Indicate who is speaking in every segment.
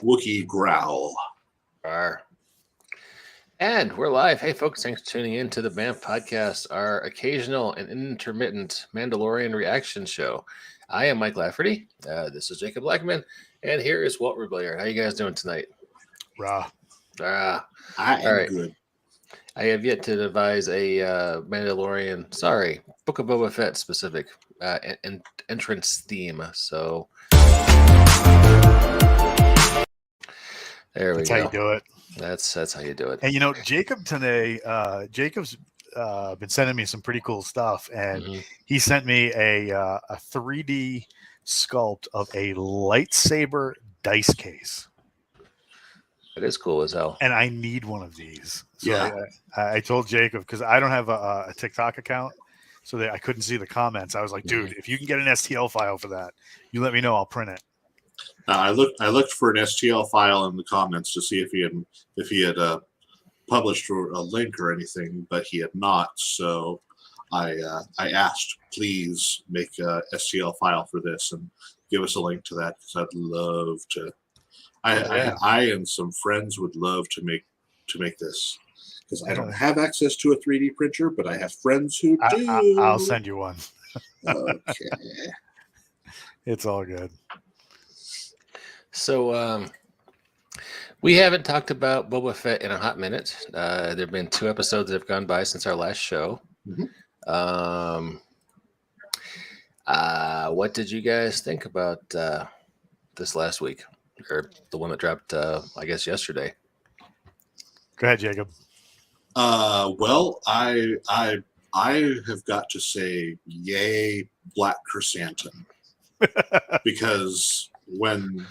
Speaker 1: Wookiee growl.
Speaker 2: Arr. And we're live. Hey, folks, thanks for tuning in to the BAMF podcast, our occasional and intermittent Mandalorian reaction show. I am Mike Lafferty. This is Jacob Blackman. And here is Walt Reblair. How you guys doing tonight?
Speaker 3: Raw.
Speaker 2: Ah,
Speaker 1: I am
Speaker 2: all right.
Speaker 1: good.
Speaker 2: I have yet to devise a Book of Boba Fett specific entrance theme. So there we
Speaker 3: That's
Speaker 2: go.
Speaker 3: how you do it.
Speaker 2: That's how you do it.
Speaker 3: And Jacob today, Jacob's been sending me some pretty cool stuff, and he sent me a 3D sculpt of a lightsaber dice case.
Speaker 2: It is cool as hell.
Speaker 3: And I need one of these. So
Speaker 1: Yeah.
Speaker 3: I told Jacob, because I don't have a TikTok account, so that I couldn't see the comments. I was like, dude, if you can get an STL file for that, you let me know. I'll print it.
Speaker 1: I looked for an STL file in the comments to see if he had published a link or anything, but he had not. So I asked, please make a STL file for this and give us a link to that, because I'd love to. I and some friends would love to make this, because I don't have access to a 3D printer, but I have friends who do.
Speaker 3: I'll send you one.
Speaker 1: Okay.
Speaker 3: It's all good.
Speaker 2: So we haven't talked about Boba Fett in a hot minute. There have been 2 episodes that have gone by since our last show. What did you guys think about this last week, or the one that dropped, I guess, yesterday?
Speaker 3: Go ahead, Jacob.
Speaker 1: Well, I have got to say, yay, Black Chrysanthemum, because when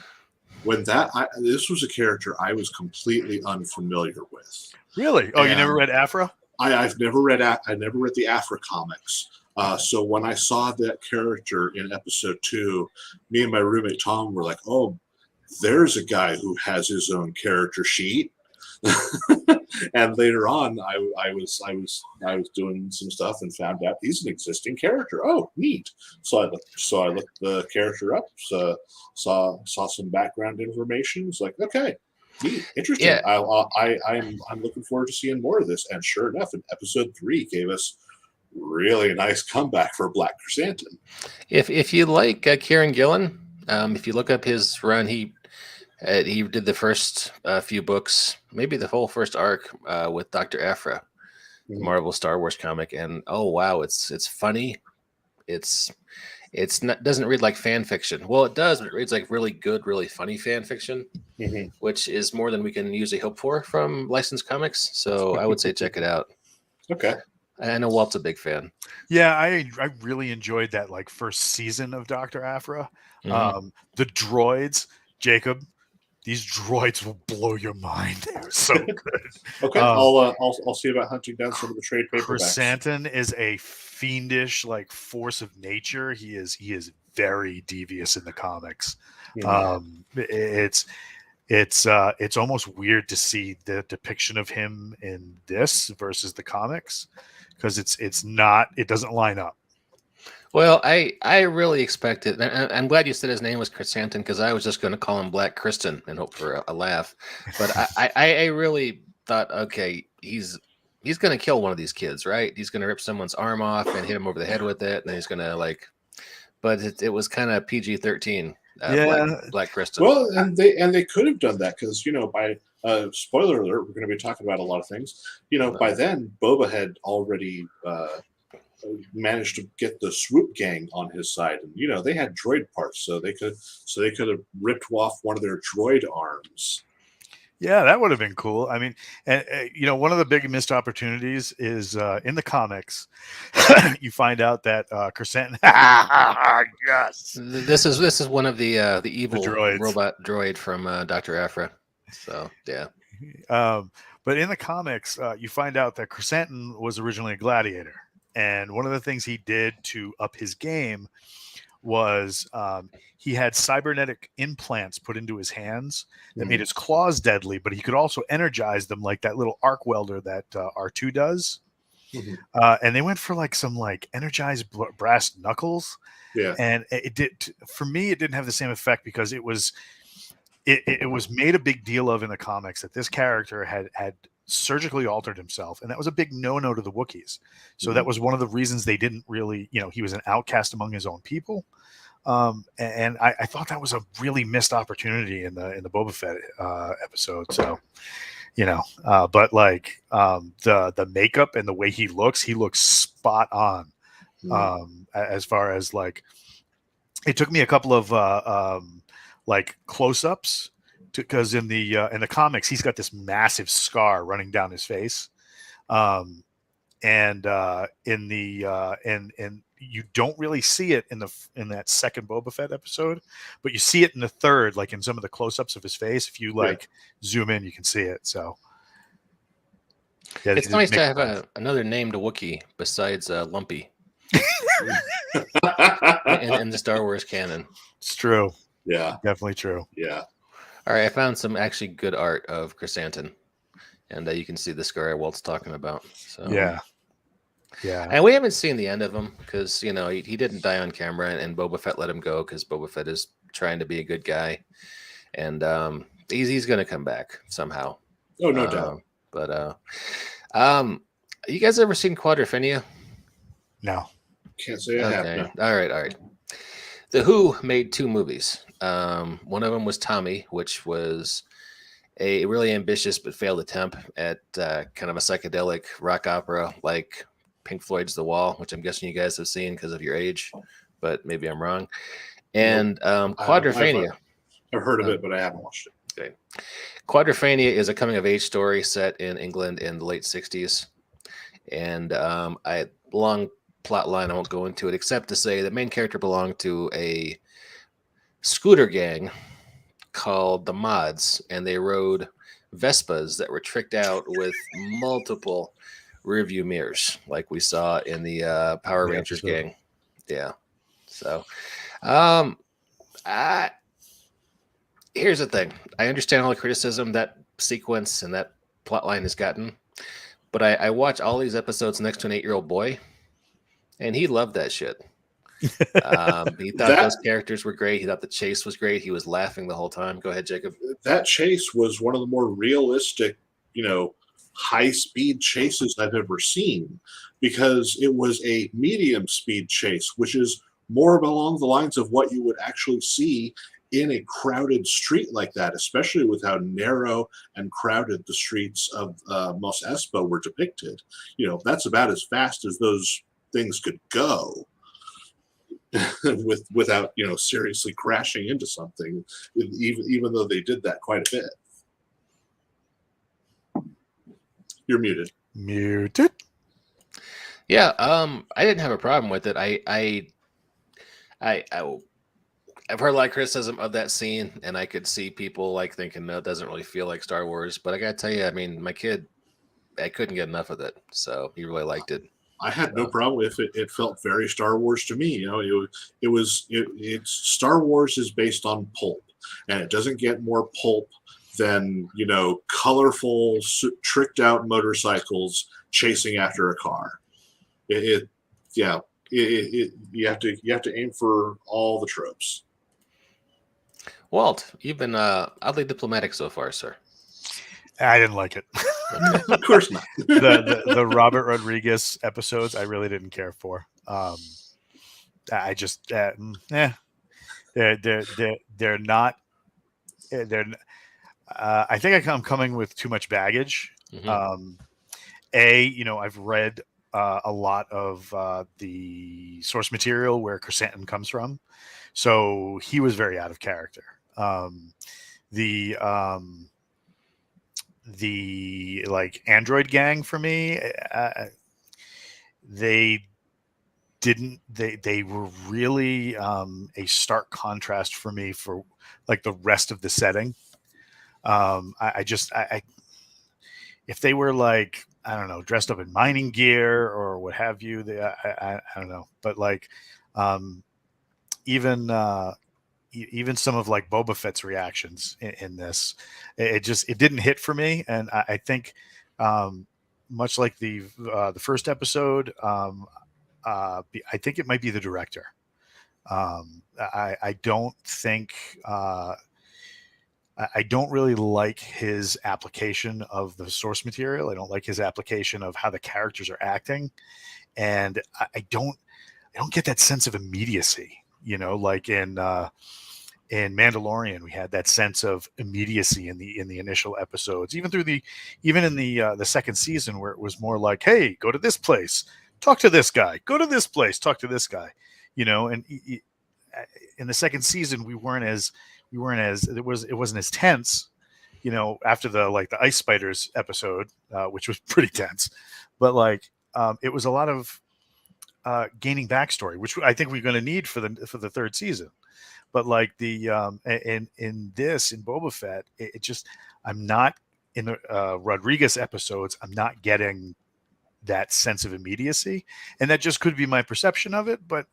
Speaker 1: this was a character I was completely unfamiliar with.
Speaker 3: Really? Oh, you never read Afra?
Speaker 1: I've never read the Afra comics. So when I saw that character in episode 2, me and my roommate Tom were like, "Oh, there's a guy who has his own character sheet." And later on, I was doing some stuff and found out he's an existing character. Oh, neat! So I looked the character up, saw some background information. It's like, okay, neat, interesting.
Speaker 2: Yeah.
Speaker 1: I'm looking forward to seeing more of this. And sure enough, in episode 3 gave us really nice comeback for Black Chrysanthemum.
Speaker 2: If you like Kieran Gillen, if you look up his run, he did the first few books, maybe the whole first arc with Dr. Aphra, the Marvel Star Wars comic, and oh wow, it's funny. It's not, doesn't read like fan fiction. Well, it does, but it reads like really good, really funny fan fiction, which is more than we can usually hope for from licensed comics. So I would say check it out.
Speaker 1: Okay.
Speaker 2: I know Walt's a big fan.
Speaker 3: Yeah, I really enjoyed that first season of Dr. Aphra. The droids, Jacob. These droids will blow your mind. They're so good.
Speaker 1: Okay, I'll see about hunting down some of the trade paperbacks.
Speaker 3: Chrysanthemum is a fiendish force of nature. He is very devious in the comics. It's almost weird to see the depiction of him in this versus the comics, because it doesn't line up.
Speaker 2: Well, I really expected, and I'm glad you said his name was Chrysanthemum, because I was just going to call him Black Kristen and hope for a laugh. But I really thought, okay, he's going to kill one of these kids, right? He's going to rip someone's arm off and hit him over the head with it, and then he's going to but it was kind of PG-13. Black Kristen.
Speaker 1: Well, and they could have done that, because by spoiler alert, we're going to be talking about a lot of things. By then Boba had already managed to get the Swoop Gang on his side, and they had droid parts, so they could have ripped off one of their droid arms.
Speaker 3: Yeah, that would have been cool. I mean, and one of the big missed opportunities is in the comics. You find out that Chrysanthemum. Yes,
Speaker 2: this is one of the evil robot droid from Dr. Aphra. So yeah.
Speaker 3: But in the comics, you find out that Chrysanthemum was originally a gladiator. And one of the things he did to up his game was he had cybernetic implants put into his hands that made his claws deadly, but he could also energize them like that little arc welder that R2 does. And they went for some energized brass knuckles.
Speaker 1: Yeah.
Speaker 3: And it did, for me, it didn't have the same effect, because it was it was made a big deal of in the comics that this character had surgically altered himself, and that was a big no-no to the Wookiees. So that was one of the reasons they didn't really, he was an outcast among his own people. And I thought that was a really missed opportunity in the Boba Fett episode. So, but like the makeup and the way he looks spot on. As far as like, it took me a couple of like close-ups because in the comics he's got this massive scar running down his face, and in the and you don't really see it in that second Boba Fett episode, but you see it in the third, like in some of the close-ups of his face. If you zoom in, you can see it. So yeah,
Speaker 2: it's nice to have another named Wookiee besides Lumpy in the Star Wars canon.
Speaker 3: It's true.
Speaker 1: Yeah,
Speaker 3: definitely true.
Speaker 1: Yeah.
Speaker 2: All right, I found some actually good art of Chrysanthemum, and you can see the scar Walt's talking about. So
Speaker 3: yeah,
Speaker 2: and we haven't seen the end of him because he didn't die on camera, and Boba Fett let him go because Boba Fett is trying to be a good guy, and he's going to come back somehow.
Speaker 1: Oh, no doubt.
Speaker 2: But you guys ever seen Quadrophenia?
Speaker 3: No.
Speaker 1: Can't say I have. No.
Speaker 2: All right. The Who made 2 movies. One of them was Tommy, which was a really ambitious but failed attempt at kind of a psychedelic rock opera like Pink Floyd's The Wall, which I'm guessing you guys have seen because of your age, but maybe I'm wrong. And Quadrophenia.
Speaker 1: I've heard of it, but I haven't watched it.
Speaker 2: Okay. Quadrophenia is a coming-of-age story set in England in the late 60s. And long plot line, I won't go into it, except to say the main character belonged to a scooter gang called the Mods, and they rode Vespas that were tricked out with multiple rearview mirrors, like we saw in the Power Rangers gang. Yeah. So, here's the thing. I understand all the criticism that sequence and that plot line has gotten, but I watch all these episodes next to an 8-year-old boy, and he loved that shit. He thought those characters were great. He thought the chase was great. He was laughing the whole time. Go ahead, Jacob.
Speaker 1: That chase was one of the more realistic, high-speed chases I've ever seen, because it was a medium speed chase, which is more along the lines of what you would actually see in a crowded street like that, especially with how narrow and crowded the streets of Mos Espa were depicted. That's about as fast as those things could go without seriously crashing into something, even though they did that quite a bit. You're muted.
Speaker 3: Muted.
Speaker 2: Yeah, I didn't have a problem with it. I've heard a lot of criticism of that scene, and I could see people like thinking, no, it doesn't really feel like Star Wars. But I gotta tell you, I mean, my kid, I couldn't get enough of it, so he really liked it.
Speaker 1: I had no problem with it. It felt very Star Wars to me. It's Star Wars is based on pulp, and it doesn't get more pulp than colorful, tricked out motorcycles chasing after a car. You have to aim for all the tropes.
Speaker 2: Walt, you've been oddly diplomatic so far, sir.
Speaker 3: I didn't like it.
Speaker 2: Okay.
Speaker 1: Of course not.
Speaker 3: the Robert Rodriguez episodes I really didn't care for. I just they're not. I think I'm coming with too much baggage.
Speaker 2: Mhm.
Speaker 3: I've read a lot of the source material where Chrysanthemum comes from, so he was very out of character. The like android gang for me, they were really a stark contrast for me for like the rest of the setting. If they were like, I don't know, dressed up in mining gear or what have you, I don't know, but like even some of like Boba Fett's reactions in this, it didn't hit for me. And I think much like the first episode, I think it might be the director. I don't think I don't really like his application of the source material. I don't like his application of how the characters are acting, and I don't get that sense of immediacy. Like in Mandalorian, we had that sense of immediacy in the initial episodes, even in the second season, where it was more like, hey, go to this place, talk to this guy, go to this place, talk to this guy, and in the second season we weren't as it wasn't as tense, after the ice spiders episode, which was pretty tense, but it was a lot of gaining backstory, which I think we're going to need for the third season. But in Boba Fett, it just, I'm not in the Rodriguez episodes, I'm not getting that sense of immediacy, and that just could be my perception of it. But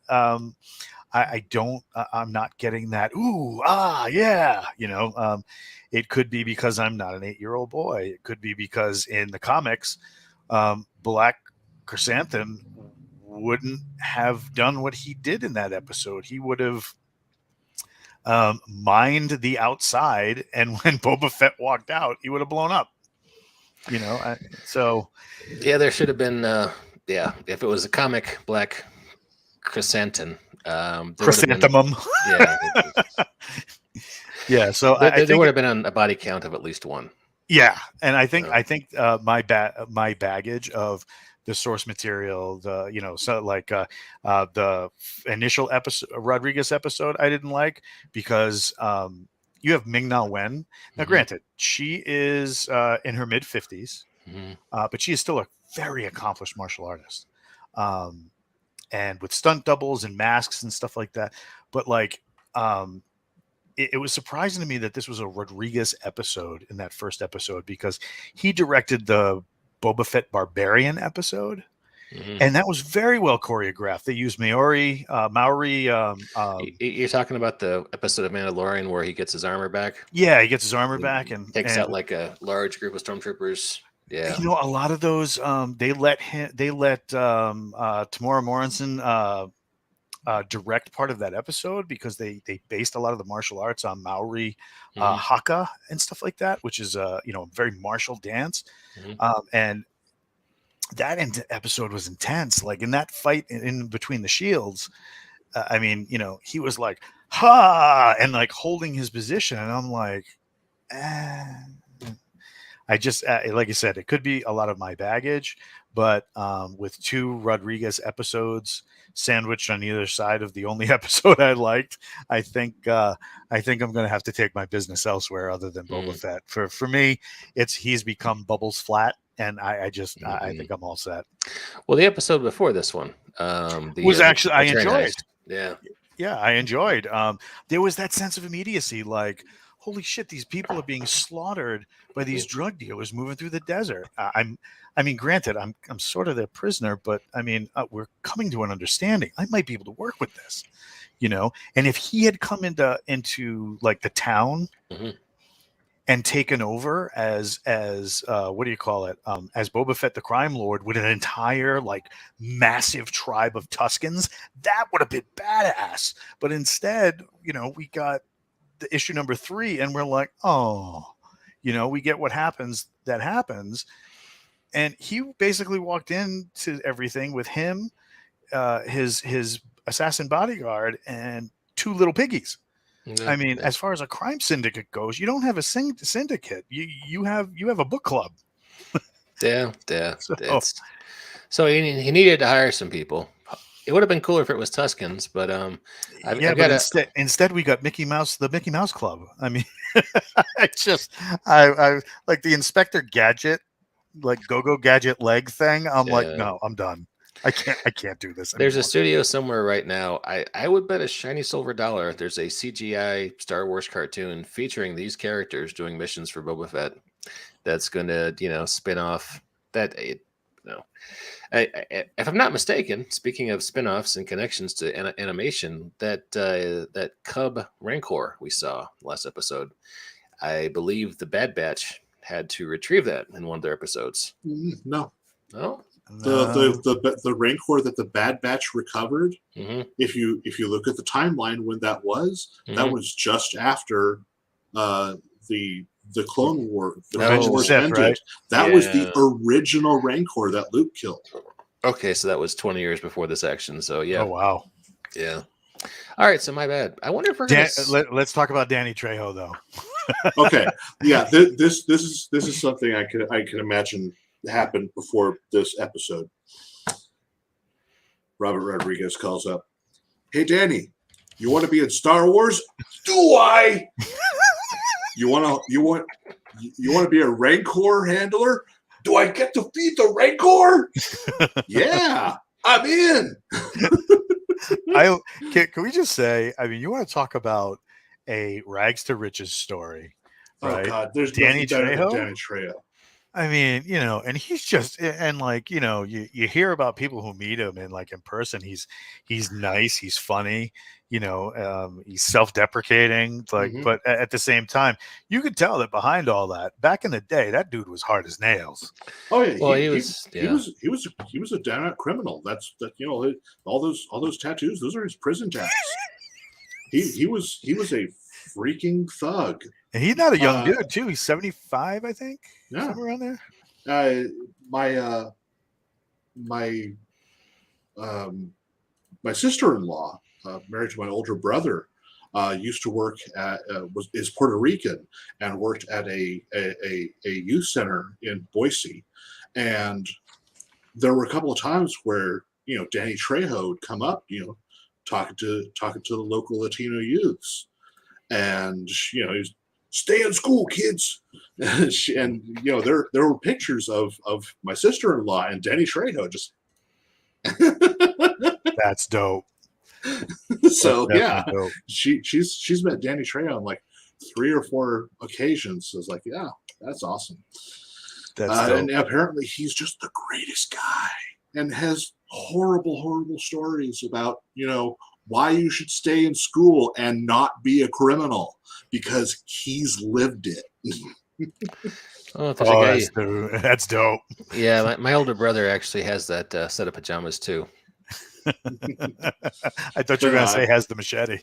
Speaker 3: I don't, I'm not getting that. Ooh, yeah, it could be because I'm not an 8-year-old boy. It could be because in the comics, Black Chrysanthemum wouldn't have done what he did in that episode. He would have mined the outside, and when Boba Fett walked out, he would have blown up. So
Speaker 2: yeah, there should have been. If it was a comic, Black Chrysanthemum.
Speaker 3: Chrysanthemum. Yeah. So I think
Speaker 2: there would have been a body count of at least one.
Speaker 3: Yeah, and I think my baggage of the source material, the initial episode, Rodriguez episode, I didn't like because you have Ming-Na Wen. Now, granted, she is in her mid-50s, but she is still a very accomplished martial artist, and with stunt doubles and masks and stuff like that. But it was surprising to me that this was a Rodriguez episode in that first episode, because he directed the Boba Fett Barbarian episode, and that was very well choreographed. They used Maori.
Speaker 2: You're talking about the episode of Mandalorian where he gets his armor back?
Speaker 3: Yeah, he gets his armor back and
Speaker 2: takes out a large group of stormtroopers. Yeah,
Speaker 3: a lot of those they let Tamora Morrison direct part of that episode, because they based a lot of the martial arts on Maori haka and stuff like that, which is a very martial dance, and that episode was intense. Like in that fight in between the shields, he was like, ha, and holding his position, and I'm like, I just like I said, it could be a lot of my baggage, but with 2 Rodriguez episodes sandwiched on either side of the only episode I liked, I think I'm going to have to take my business elsewhere other than Boba Fett. For me, he's become Bubbles Flat, and I think I'm all set.
Speaker 2: Well, the episode before this one
Speaker 3: was actually I enjoyed.
Speaker 2: Yeah,
Speaker 3: I enjoyed. There was that sense of immediacy, like, holy shit, these people are being slaughtered by these drug dealers moving through the desert. Granted, I'm sort of their prisoner, but we're coming to an understanding. I might be able to work with this, And if he had come into the town and taken over as what do you call it? As Boba Fett, the crime lord, with an entire massive tribe of Tuskens, that would have been badass. But instead, we got the issue number 3, and we're like, oh, we get what happens. And he basically walked into everything with him, his assassin bodyguard, and 2 little piggies. As far as a crime syndicate goes, you don't have a syndicate. You have a book club.
Speaker 2: Yeah. So he needed to hire some people. It would have been cooler if it was Tuskens, but
Speaker 3: instead we got Mickey Mouse, the Mickey Mouse Club. I like the Inspector Gadget, Go-Go Gadget leg thing. I'm like, no, I'm done. I can't do this anymore.
Speaker 2: There's a studio somewhere right now. I would bet a shiny silver dollar there's a CGI Star Wars cartoon featuring these characters doing missions for Boba Fett. That's going to, spin off that. If I'm not mistaken, speaking of spin-offs and connections to animation, that Cub Rancor we saw last episode, I believe the Bad Batch had to retrieve that in one of their episodes.
Speaker 1: No.
Speaker 2: No?
Speaker 1: The Rancor that the Bad Batch recovered, if you look at the timeline when that was just after the Clone War, the
Speaker 2: Oh.
Speaker 1: Clone Wars
Speaker 3: Sith,
Speaker 1: ended.
Speaker 3: right?
Speaker 1: That was the
Speaker 2: Yeah.
Speaker 1: original Rancor that Luke killed.
Speaker 2: Okay, so that was 20 years before this action. So yeah,
Speaker 3: Oh wow.
Speaker 2: yeah. All right, so my bad. I wonder if we're gonna.
Speaker 3: Let's talk about Danny Trejo though.
Speaker 1: Okay, yeah, this is something I can imagine happened before this episode. Robert Rodriguez calls up, "Hey Danny, you want to be in Star Wars? Do I? You want to be a Rancor handler? Do I get to feed the Rancor? Yeah, I'm in."
Speaker 3: Can we just say? I mean, you want to talk about a rags to riches story, right?
Speaker 1: Oh God, there's
Speaker 3: Danny
Speaker 1: nothing better
Speaker 3: Trejo?
Speaker 1: than Danny Trejo.
Speaker 3: I mean, and he's just and like you hear about people who meet him and like in person, he's nice, he's funny, he's self-deprecating, like,
Speaker 1: Mhm.
Speaker 3: but at the same time, you could tell that behind all that, back in the day, that dude was hard as nails.
Speaker 1: Oh yeah,
Speaker 2: Well,
Speaker 1: he was a down-out criminal. That's all those tattoos. Those are his prison tats. He was a freaking thug.
Speaker 3: And he's not a young dude too. He's 75, I think,
Speaker 1: Yeah.
Speaker 3: somewhere around there.
Speaker 1: My sister-in-law, married to my older brother, used to work at is Puerto Rican and worked at a youth center in Boise, and there were a couple of times where Danny Trejo would come up, talking to the local Latino youths, and he's stay in school, kids, and there were pictures of my sister-in-law and Danny Trejo just.
Speaker 3: That's dope.
Speaker 1: So
Speaker 3: That's
Speaker 1: yeah,
Speaker 3: dope.
Speaker 1: she's met Danny Trejo on like 3 or 4 occasions. So it's like, yeah, that's awesome.
Speaker 3: That's dope.
Speaker 1: And apparently he's just the greatest guy and has horrible stories about why you should stay in school and not be a criminal because he's lived it.
Speaker 2: Oh, there's a guy.
Speaker 3: That's dope.
Speaker 2: Yeah, my older brother actually has that set of pajamas too.
Speaker 3: I thought you were going to say has the machete.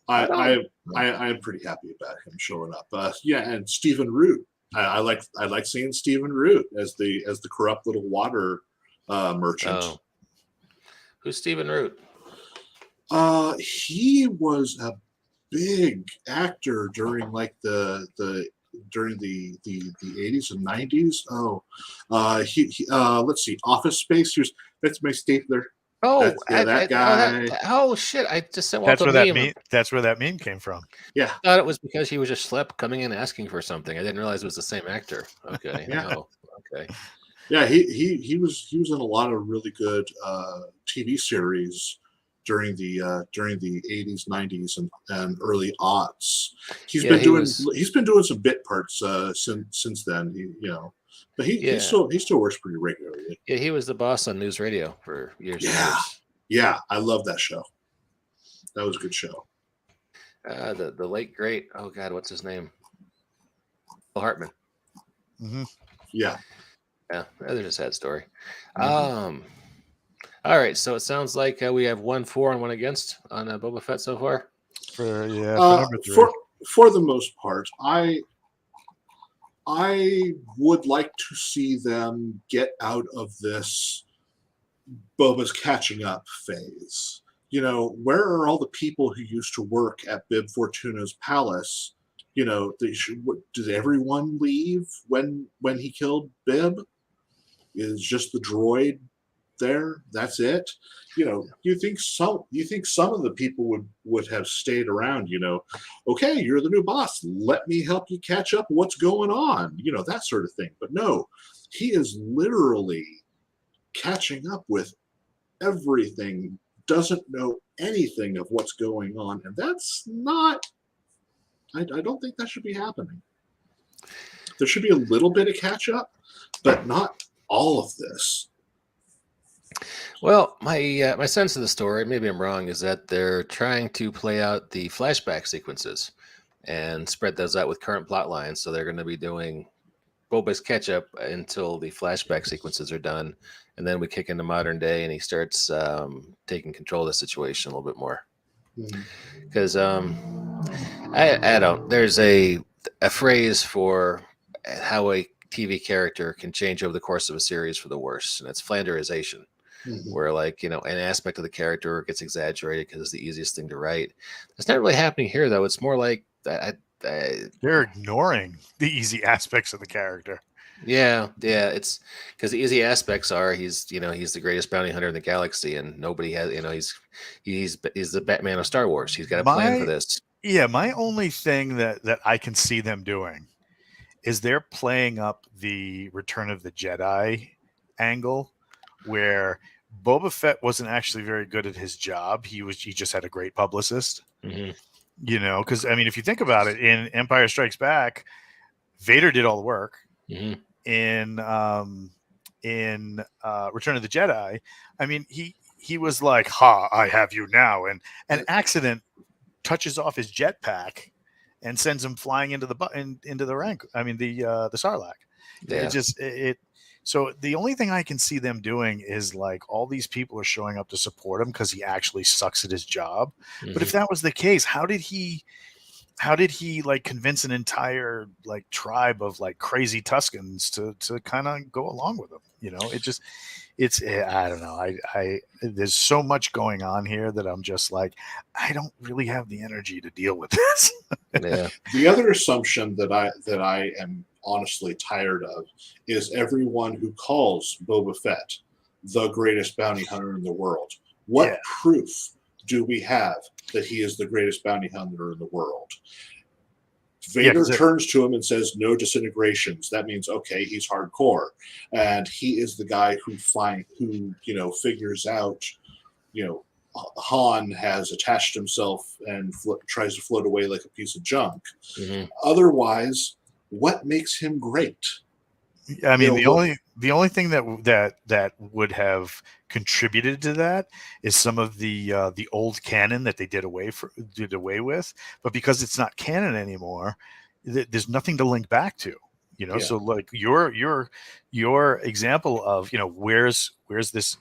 Speaker 1: I am pretty happy about him showing up. Yeah, and Stephen Root. I like seeing Stephen Root as the corrupt little water merchant.
Speaker 2: Oh. Who's Stephen Root?
Speaker 1: He was a big actor during like the 80s and 90s. Let's see, Office Space. That's my stapler.
Speaker 2: Oh,
Speaker 1: that guy.
Speaker 2: Oh shit! I just sent
Speaker 3: That's
Speaker 2: Walt
Speaker 3: where
Speaker 2: a meme.
Speaker 3: that's where that meme came from.
Speaker 1: Yeah,
Speaker 2: I thought it was because he was just schlep coming in asking for something. I didn't realize it was the same actor. Okay.
Speaker 1: Yeah.
Speaker 2: Oh, okay.
Speaker 1: Yeah, he was in a lot of really good TV series during the 80s, 90s, and early aughts. He's been doing some bit parts since then. But he still works pretty regularly.
Speaker 2: Yeah, he was the boss on News Radio for years.
Speaker 1: Yeah.
Speaker 2: And years.
Speaker 1: Yeah, I love that show. That was a good show.
Speaker 2: The late great. Oh God, what's his name? Phil Hartman.
Speaker 3: Mm-hmm.
Speaker 1: Yeah.
Speaker 2: Yeah, there's a sad story.
Speaker 1: Mm-hmm.
Speaker 2: All right, so it sounds like we have 1 for and 1 against on Boba Fett so far.
Speaker 3: For number 3.
Speaker 1: For the most part, I would like to see them get out of this Boba's catching up phase. Where are all the people who used to work at Bib Fortuna's palace? Did everyone leave when he killed Bib? Is just the droid there? That's it. You think some of the people would have stayed around. Okay, you're the new boss. Let me help you catch up what's going on. That sort of thing. But no, he is literally catching up with everything. Doesn't know anything of what's going on, and that's not. I don't think that should be happening. There should be a little bit of catch up, but not all of this.
Speaker 2: Well, my sense of the story, maybe I'm wrong, is that they're trying to play out the flashback sequences and spread those out with current plot lines. So they're going to be doing Boba's catch up until the flashback sequences are done, and then we kick into modern day, and he starts taking control of the situation a little bit more. Because I don't. There's a a phrase for how a TV character can change over the course of a series for the worse, and it's Flanderization, where like an aspect of the character gets exaggerated because it's the easiest thing to write. It's not really happening here though. It's more like
Speaker 3: they're ignoring the easy aspects of the character.
Speaker 2: Yeah, it's because the easy aspects are he's the greatest bounty hunter in the galaxy, and nobody has he's the Batman of Star Wars. He's got a plan for this.
Speaker 3: Yeah, my only thing that I can see them doing is they're playing up the Return of the Jedi angle, where Boba Fett wasn't actually very good at his job. He just had a great publicist. Because I mean, if you think about it, in Empire Strikes Back, Vader did all the work. In Return of the Jedi, I mean, he was like, "Ha, I have you now," and an accident touches off his jetpack and sends him flying into the rank. I mean, the Sarlacc.
Speaker 2: Yeah.
Speaker 3: So the only thing I can see them doing is like all these people are showing up to support him because he actually sucks at his job. But if that was the case, how did he like convince an entire like tribe of like crazy Tuscans to kind of go along with him? I don't know. I there's so much going on here that I'm just like, I don't really have the energy to deal with this.
Speaker 2: Yeah.
Speaker 1: The other assumption that I am honestly tired of is everyone who calls Boba Fett the greatest bounty hunter in the world. What proof do we have that he is the greatest bounty hunter in the world? Vader turns to him and says, "No disintegrations." That means, okay, he's hardcore, and he is the guy who figures out, Han has attached himself and tries to float away like a piece of junk. Otherwise, what makes him great?
Speaker 3: I mean, the only thing that would have contributed to that is some of the old canon that they did away with, but because it's not canon anymore, there's nothing to link back to. So like your example of where's this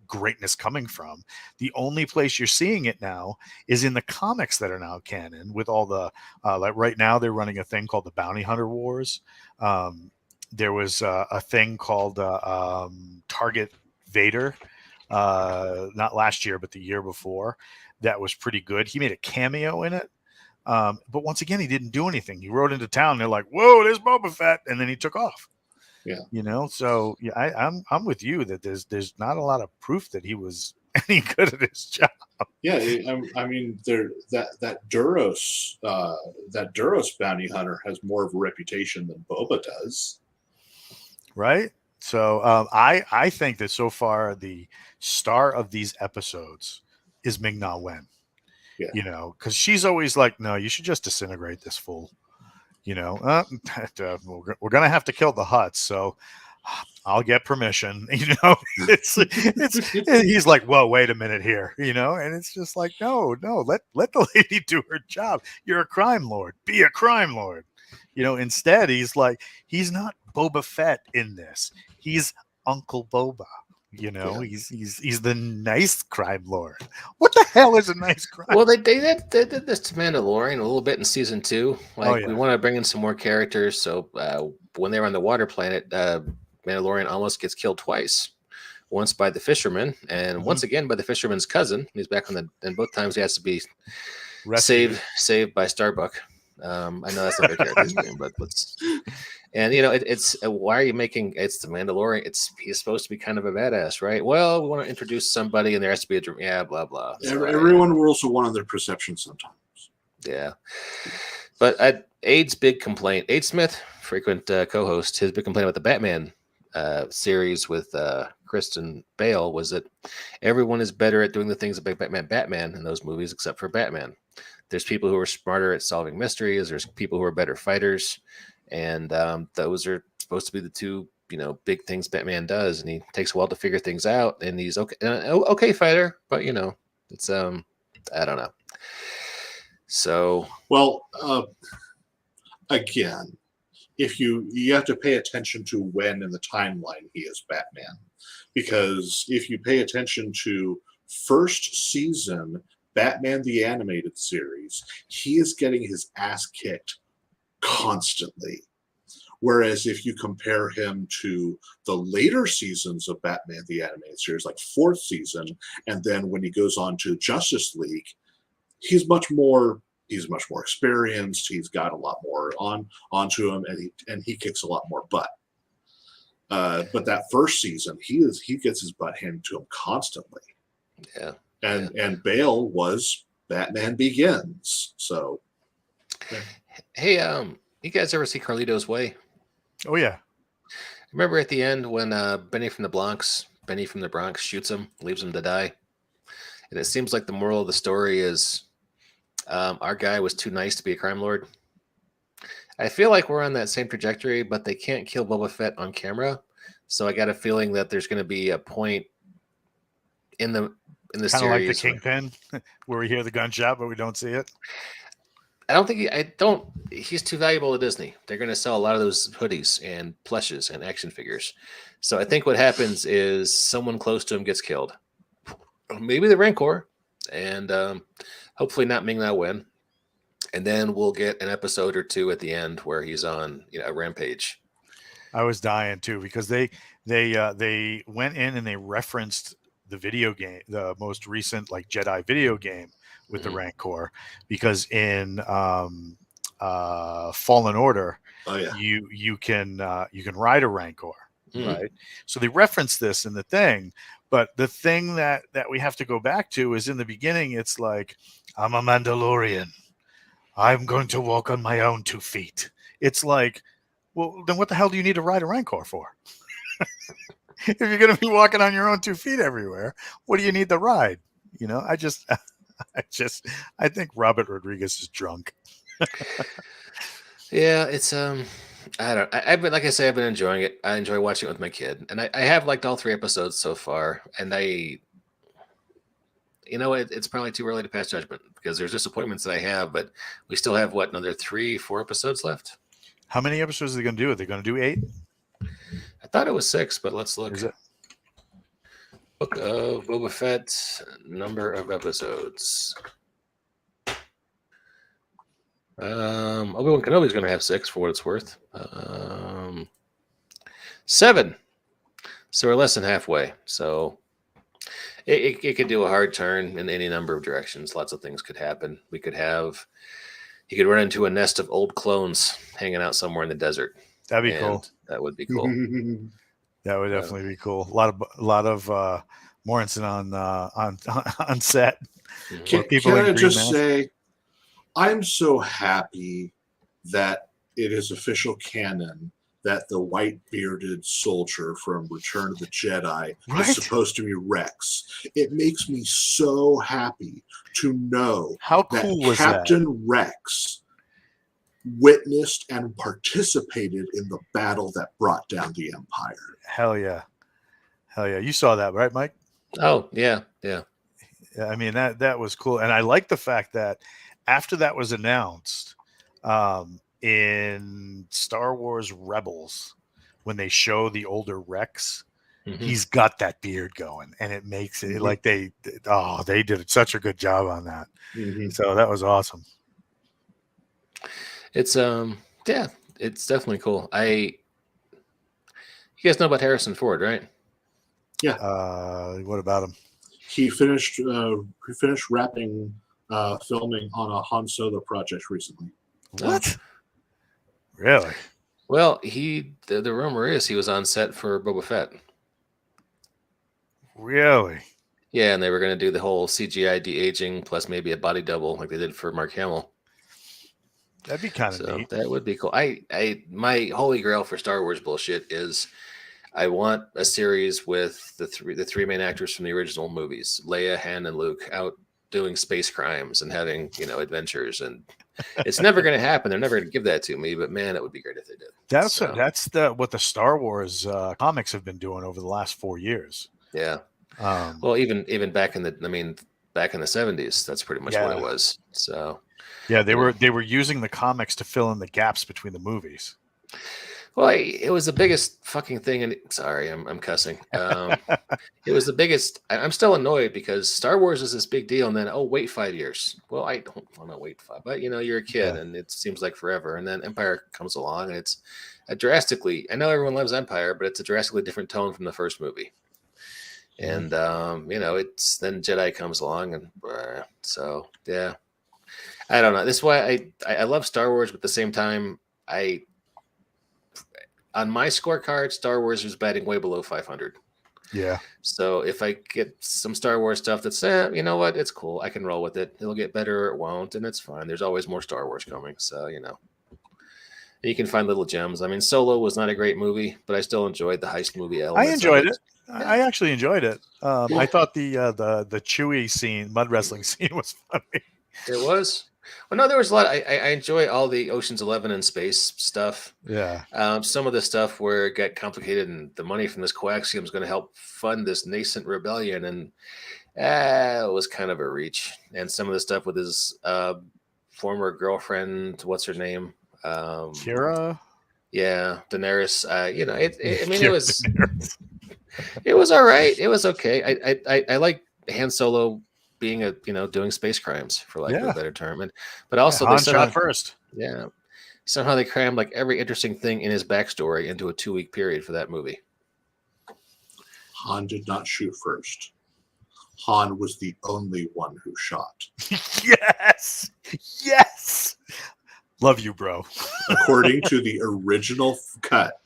Speaker 3: greatness coming from? The only place you're seeing it now is in the comics that are now canon, with all the like right now they're running a thing called the Bounty Hunter Wars. There was a thing called Target Vader, not last year, but the year before. That was pretty good. He made a cameo in it. But once again, he didn't do anything. He rode into town. They're like, "Whoa, there's Boba Fett," and then he took off.
Speaker 1: Yeah.
Speaker 3: So yeah, I'm with you that there's not a lot of proof that he was any good at his job.
Speaker 1: Yeah, I mean, that Duros bounty hunter has more of a reputation than Boba does.
Speaker 3: Right. So I think that so far the star of these episodes is Ming-Na Wen.
Speaker 1: Yeah.
Speaker 3: Because she's always like, "No, you should just disintegrate this fool." We're gonna have to kill the Hutts, so I'll get permission. He's like, "Well, wait a minute here," and it's just like, no, let the lady do her job. You're a crime lord. Be a crime lord. Instead, he's like, he's not Boba Fett in this. He's Uncle Boba. He's the nice crime lord. What the hell is a nice crime?
Speaker 2: Well, they did this to Mandalorian a little bit in season 2. Like, we want to bring in some more characters. So when they were on the water planet, Mandalorian almost gets killed twice. Once by the fisherman, and once again by the fisherman's cousin. He's back on and both times he has to be saved by Starbuck. I know that's not their character's name, but it's why are you making it's the Mandalorian? He's supposed to be kind of a badass, right? Well, we want to introduce somebody, and there has to be blah blah.
Speaker 1: Everyone rules to one of their perceptions sometimes.
Speaker 2: Yeah, but Aid's big complaint, Aid Smith, frequent co-host, his big complaint about the Batman series with Kristen Bale was that everyone is better at doing the things that make Batman in those movies, except for Batman. There's people who are smarter at solving mysteries. There's people who are better fighters, and those are supposed to be the two, big things Batman does. And he takes a while to figure things out. And he's okay fighter, but it's I don't know. So
Speaker 1: again, if you have to pay attention to when in the timeline he is Batman, because if you pay attention to first season Batman the Animated Series, he is getting his ass kicked constantly. Whereas if you compare him to the later seasons of Batman the Animated Series, like fourth season, and then when he goes on to Justice League, he's much more experienced. He's got a lot more onto him, and he kicks a lot more butt. But that first season, he gets his butt handed to him constantly.
Speaker 2: Yeah.
Speaker 1: And Bale was Batman Begins. So, yeah.
Speaker 2: Hey, you guys ever see Carlito's Way?
Speaker 3: Oh yeah.
Speaker 2: Remember at the end when Benny from the Bronx shoots him, leaves him to die? And it seems like the moral of the story is our guy was too nice to be a crime lord. I feel like we're on that same trajectory, but they can't kill Boba Fett on camera. So I got a feeling that there's going to be a point in the
Speaker 3: Kind
Speaker 2: series
Speaker 3: of like the Kingpin, where we hear the gunshot but we don't see it.
Speaker 2: He's too valuable to Disney. They're going to sell a lot of those hoodies and plushes and action figures. So I think what happens is someone close to him gets killed. Maybe the Rancor, and hopefully not Ming Na Wen. And then we'll get an episode or two at the end where he's on a rampage.
Speaker 3: I was dying too, because they went in and they referenced the video game, the most recent like Jedi video game with the Rancor, because in Fallen Order, you can ride a Rancor, right? So they reference this in the thing, but the thing that we have to go back to is in the beginning. It's like, I'm a Mandalorian. I'm going to walk on my own 2 feet. It's like, well, then what the hell do you need to ride a Rancor for? If you're going to be walking on your own 2 feet everywhere, what do you need to ride? I think Robert Rodriguez is drunk.
Speaker 2: Yeah, it's I've been, like I say, I've been enjoying it. I enjoy watching it with my kid, and I have liked all 3 episodes so far. And it's probably too early to pass judgment because there's disappointments that I have, but we still have another 3-4 episodes left.
Speaker 3: How many episodes are they going to do? Are they going to do 8?
Speaker 2: I thought it was 6, but let's look.
Speaker 3: Is it?
Speaker 2: Book of Boba Fett, number of episodes. Obi-Wan Kenobi's going to have 6 for what it's worth. 7. So we're less than halfway. So it could do a hard turn in any number of directions. Lots of things could happen. He could run into a nest of old clones hanging out somewhere in the desert.
Speaker 3: That'd be cool.
Speaker 2: That would be cool.
Speaker 3: That would definitely be cool. A lot of Morrison on set.
Speaker 1: Can I just say, I'm so happy that it is official canon that the white bearded soldier from Return of the Jedi is supposed to be Rex. It makes me so happy to know
Speaker 3: how cool
Speaker 1: that
Speaker 3: was
Speaker 1: Captain Rex witnessed and participated in the battle that brought down the Empire.
Speaker 3: Hell yeah. You saw that, right, Mike?
Speaker 2: Oh, yeah.
Speaker 3: I mean, that was cool. And I like the fact that after that was announced, in Star Wars Rebels, when they show the older Rex, he's got that beard going, and it makes it like they did such a good job on that. So that was awesome.
Speaker 2: It's it's definitely cool. You guys know about Harrison Ford, right?
Speaker 1: Yeah.
Speaker 3: What about him?
Speaker 1: He finished wrapping filming on a Han Solo project recently.
Speaker 3: What? Really?
Speaker 2: Well, the rumor is he was on set for Boba Fett.
Speaker 3: Really?
Speaker 2: Yeah, and they were going to do the whole CGI de-aging plus maybe a body double like they did for Mark Hamill.
Speaker 3: That'd be kind of neat.
Speaker 2: That would be cool. My holy grail for Star Wars bullshit is I want a series with the three main actors from the original movies, Leia, Han, and Luke, out doing space crimes and having adventures. And it's never going to happen. They're never going to give that to me. But man, it would be great if they did.
Speaker 3: That's what the Star Wars comics have been doing over the last 4 years.
Speaker 2: Yeah. Well, even back in the 70s, that's pretty much what it was. So
Speaker 3: yeah, they were using the comics to fill in the gaps between the movies.
Speaker 2: Well, it was the biggest fucking thing. And sorry, I'm cussing. It was the biggest. I'm still annoyed because Star Wars is this big deal, and then wait 5 years. Well, I don't want to wait 5, but you're a kid, and it seems like forever. And then Empire comes along, and it's a drastically. I know everyone loves Empire, but it's a drastically different tone from the first movie. And it's then Jedi comes along, and so yeah, I don't know. This is why I love Star Wars, but at the same time, on my scorecard, Star Wars is batting way below 500.
Speaker 3: Yeah.
Speaker 2: So if I get some Star Wars stuff that's, you know what, it's cool. I can roll with it. It'll get better or it won't, and it's fine. There's always more Star Wars coming. So, you can find little gems. I mean, Solo was not a great movie, but I still enjoyed the heist movie elements.
Speaker 3: I enjoyed it. I actually enjoyed it. I thought the Chewie scene, mud wrestling scene, was funny.
Speaker 2: It was. Well, no, there was a lot. I enjoy all the Ocean's 11 and space stuff.
Speaker 3: Yeah.
Speaker 2: Some of the stuff where it got complicated and the money from this coaxium is going to help fund this nascent rebellion, and it was kind of a reach. And some of the stuff with his former girlfriend, what's her name?
Speaker 3: Kira.
Speaker 2: Yeah, Daenerys. It was all right. It was okay. I like Han Solo being doing space crimes, for lack of a better term, but also
Speaker 3: Han shot first.
Speaker 2: Yeah, somehow they crammed like every interesting thing in his backstory into a 2-week period for that movie.
Speaker 1: Han did not shoot first. Han was the only one who shot.
Speaker 3: Yes. Love you, bro.
Speaker 1: According to the original cut,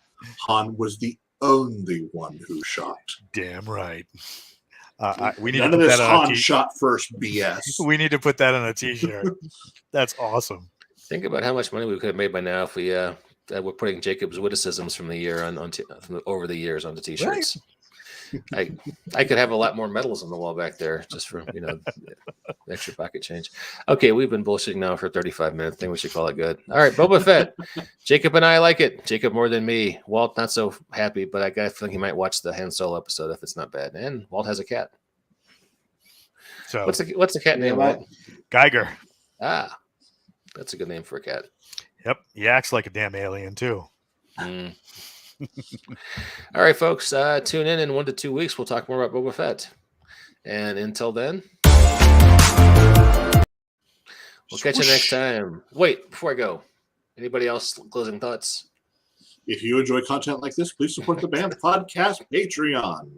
Speaker 1: Han was the only one who shot.
Speaker 3: Damn right. We need
Speaker 1: None
Speaker 3: to
Speaker 1: of
Speaker 3: put
Speaker 1: this
Speaker 3: that on
Speaker 1: Han shot first BS.
Speaker 3: We need to put that on a T-shirt. That's awesome.
Speaker 2: Think about how much money we could have made by now if we were putting Jacob's witticisms from the year over the years on the T-shirts. Right. I could have a lot more medals on the wall back there just for extra pocket change. Okay, we've been bullshitting now for 35 minutes. I think we should call it good. All right, Boba Fett. Jacob and I like it. Jacob more than me. Walt not so happy, but I got a feeling he might watch the Han Solo episode if it's not bad. And Walt has a cat.
Speaker 3: So
Speaker 2: what's the cat name? Walt?
Speaker 3: Geiger.
Speaker 2: Ah, that's a good name for a cat.
Speaker 3: Yep, he acts like a damn alien too.
Speaker 2: Mm. All right, folks. Tune in 1 to 2 weeks. We'll talk more about Boba Fett. And until then, we'll catch you next time. Wait, before I go, anybody else closing thoughts?
Speaker 1: If you enjoy content like this, please support the BAM Podcast Patreon.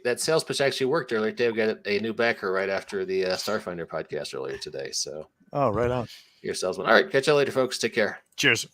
Speaker 2: That sales pitch actually worked earlier today. We got a new backer right after the Starfinder podcast earlier today. So,
Speaker 3: right on.
Speaker 2: Your salesman. All right, catch you later, folks. Take care.
Speaker 3: Cheers.